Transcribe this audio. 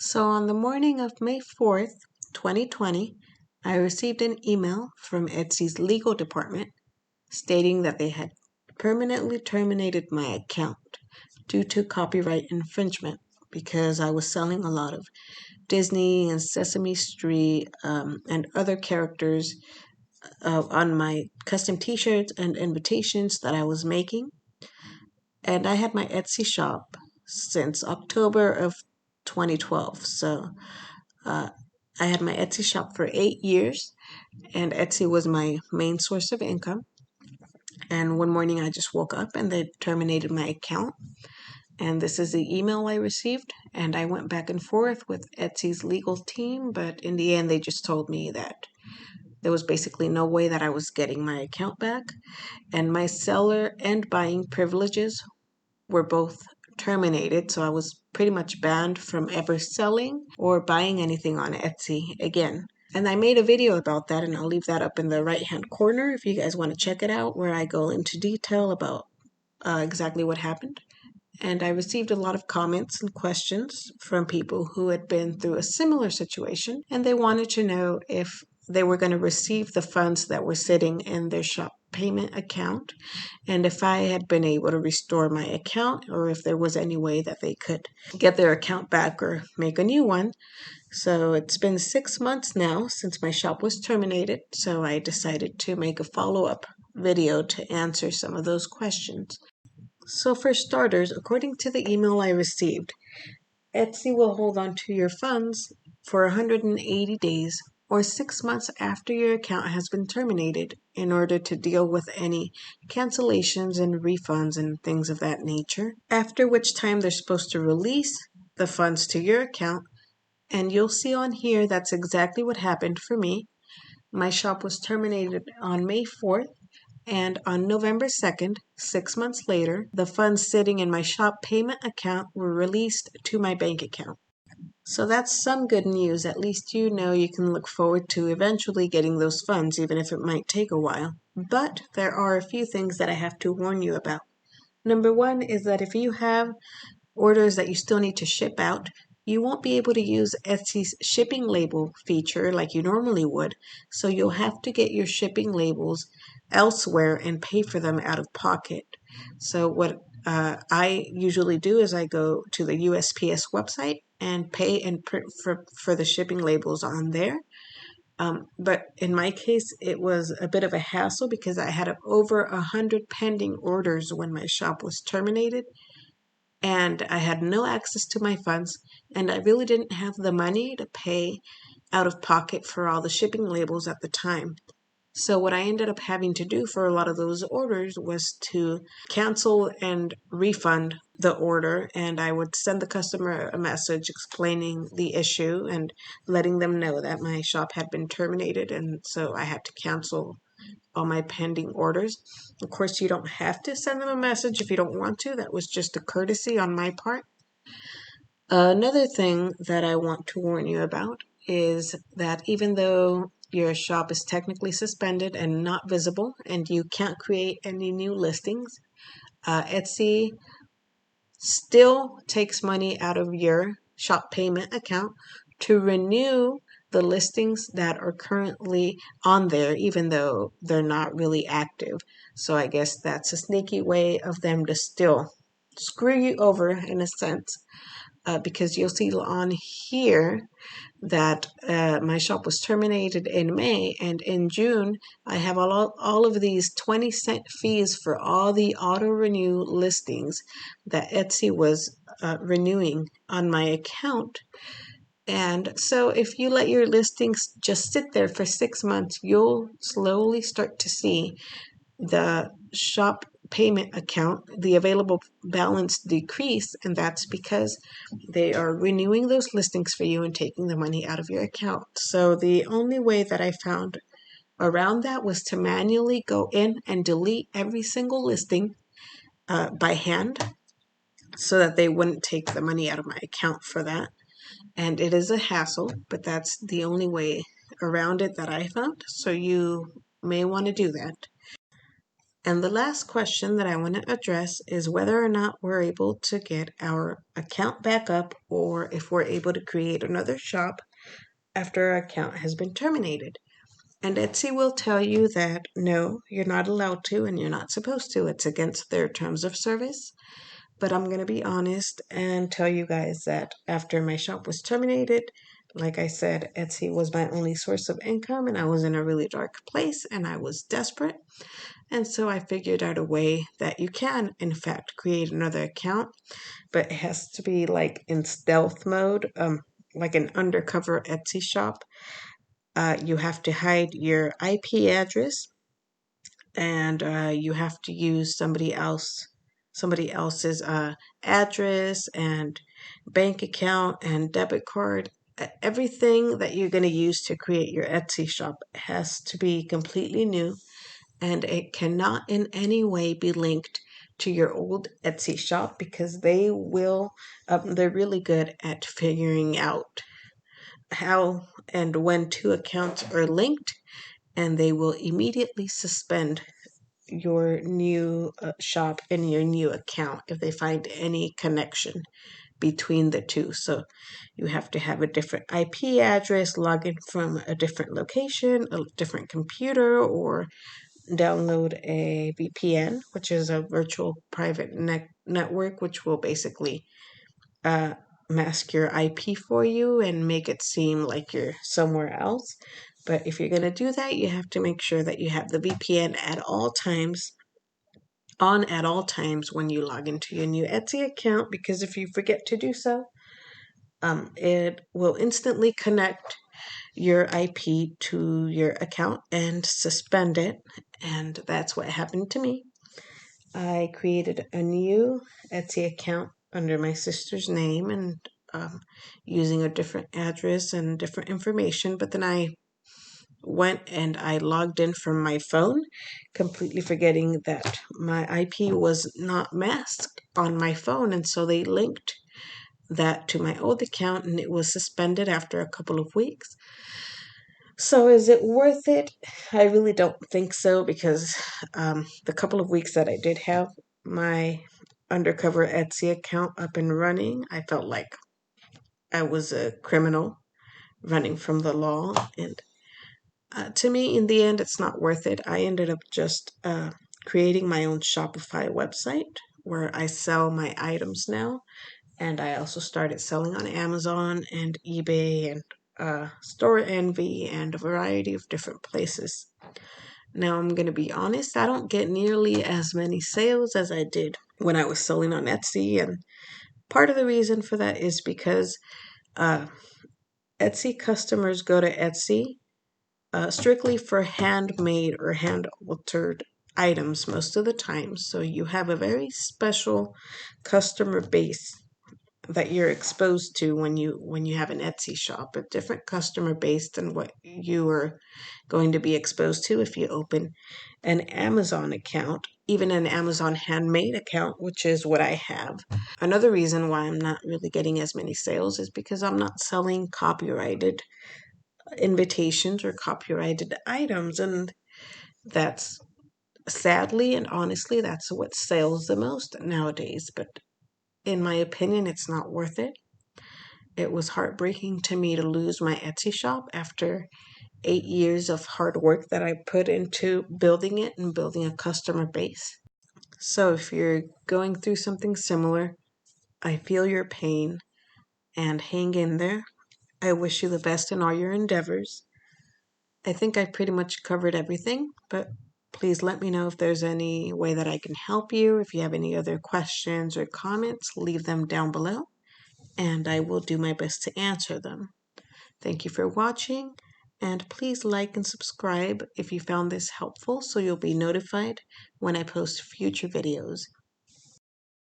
So on the morning of May 4th, 2020, I received an email from Etsy's legal department stating that they had permanently terminated my account due to copyright infringement because I was selling a lot of Disney and Sesame Street and other characters on my custom t-shirts and invitations that I was making. And I had my Etsy shop since October of 2012. So uh, I had my Etsy shop for 8 years, and Etsy was my main source of income. And one morning I just woke up and they terminated my account. And this is the email I received. And I went back and forth with Etsy's legal team, but in the end, they just told me that there was basically no way that I was getting my account back. And my seller and buying privileges were both terminated. So I was pretty much banned from ever selling or buying anything on Etsy again. And I made a video about that, and I'll leave that up in the right-hand corner if you guys want to check it out, where I go into detail about exactly what happened. And I received a lot of comments and questions from people who had been through a similar situation, and they wanted to know if they were going to receive the funds that were sitting in their shop payment account, and if I had been able to restore my account, or if there was any way that they could get their account back or make a new one. So it's been 6 months now since my shop was terminated, so I decided to make a follow-up video to answer some of those questions. So for starters, according to the email I received, Etsy will hold on to your funds for 180 days or 6 months after your account has been terminated in order to deal with any cancellations and refunds and things of that nature, after which time they're supposed to release the funds to your account. And you'll see on here that's exactly what happened for me. My shop was terminated on May 4th, and on November 2nd, 6 months later, the funds sitting in my shop payment account were released to my bank account. So that's some good news. At least you know you can look forward to eventually getting those funds, even if it might take a while. But there are a few things that I have to warn you about. Number one is that if you have orders that you still need to ship out, you won't be able to use Etsy's shipping label feature like you normally would, so you'll have to get your shipping labels elsewhere and pay for them out of pocket. So what I usually do is I go to the USPS website and pay and print for the shipping labels on there. But in my case, it was a bit of a hassle because I had over 100 pending orders when my shop was terminated, and I had no access to my funds, and I really didn't have the money to pay out of pocket for all the shipping labels at the time. So what I ended up having to do for a lot of those orders was to cancel and refund the order, and I would send the customer a message explaining the issue and letting them know that my shop had been terminated, and so I had to cancel all my pending orders. Of course, you don't have to send them a message if you don't want to. That was just a courtesy on my part. Another thing that I want to warn you about is that even though your shop is technically suspended and not visible, and you can't create any new listings, Etsy still takes money out of your shop payment account to renew the listings that are currently on there, even though they're not really active. So I guess that's a sneaky way of them to still screw you over in a sense, because you'll see on here that my shop was terminated in May, and in June I have all of these 20-cent fees for all the auto renew listings that Etsy was renewing on my account. And so if you let your listings just sit there for 6 months, you'll slowly start to see the shop payment account, the available balance decrease, and that's because they are renewing those listings for you and taking the money out of your account. So the only way that I found around that was to manually go in and delete every single listing by hand so that they wouldn't take the money out of my account for that. And it is a hassle, but that's the only way around it that I found. So you may want to do that. And the last question that I want to address is whether or not we're able to get our account back up or if we're able to create another shop after our account has been terminated. And Etsy will tell you that no, you're not allowed to and you're not supposed to. It's against their terms of service. But I'm going to be honest and tell you guys that after my shop was terminated, like I said, Etsy was my only source of income and I was in a really dark place and I was desperate. And so I figured out a way that you can, in fact, create another account, but it has to be like in stealth mode, like an undercover Etsy shop. You have to hide your IP address and you have to use somebody else's address and bank account and debit card. Everything that you're going to use to create your Etsy shop has to be completely new and it cannot in any way be linked to your old Etsy shop because they're really good at figuring out how and when two accounts are linked, and they will immediately suspend your new shop and your new account if they find any connection between the two. So you have to have a different IP address, log in from a different location, a different computer, or download a VPN, which is a virtual private network, which will basically uh, mask your IP for you and make it seem like you're somewhere else. But if you're going to do that, you have to make sure that you have the VPN at all times, on at all times when you log into your new Etsy account, because if you forget to do so, it will instantly connect your IP to your account and suspend it. And that's what happened to me. I created a new Etsy account under my sister's name and using a different address and different information. But then I went and I logged in from my phone, completely forgetting that my IP was not masked on my phone. And so they linked that to my old account and it was suspended after a couple of weeks. So is it worth it? I really don't think so because the couple of weeks that I did have my undercover Etsy account up and running, I felt like I was a criminal running from the law. And to me, in the end, it's not worth it. I ended up just creating my own Shopify website where I sell my items now. And I also started selling on Amazon and eBay and Store Envy and a variety of different places. Now, I'm going to be honest, I don't get nearly as many sales as I did when I was selling on Etsy. And part of the reason for that is because uh, Etsy customers go to Etsy strictly for handmade or hand altered items most of the time. So you have a very special customer base that you're exposed to when you have an Etsy shop, a different customer base than what you are going to be exposed to if you open an Amazon account, even an Amazon handmade account, which is what I have. Another reason why I'm not really getting as many sales is because I'm not selling copyrighted invitations or copyrighted items, and that's sadly and honestly that's what sells the most nowadays. But in my opinion, it's not worth it. It was heartbreaking to me to lose my Etsy shop after 8 years of hard work that I put into building it and building a customer base. So if you're going through something similar, I feel your pain and hang in there. I wish you the best in all your endeavors. I think I pretty much covered everything, but please let me know if there's any way that I can help you. If you have any other questions or comments, leave them down below, and I will do my best to answer them. Thank you for watching, and please like and subscribe if you found this helpful so you'll be notified when I post future videos.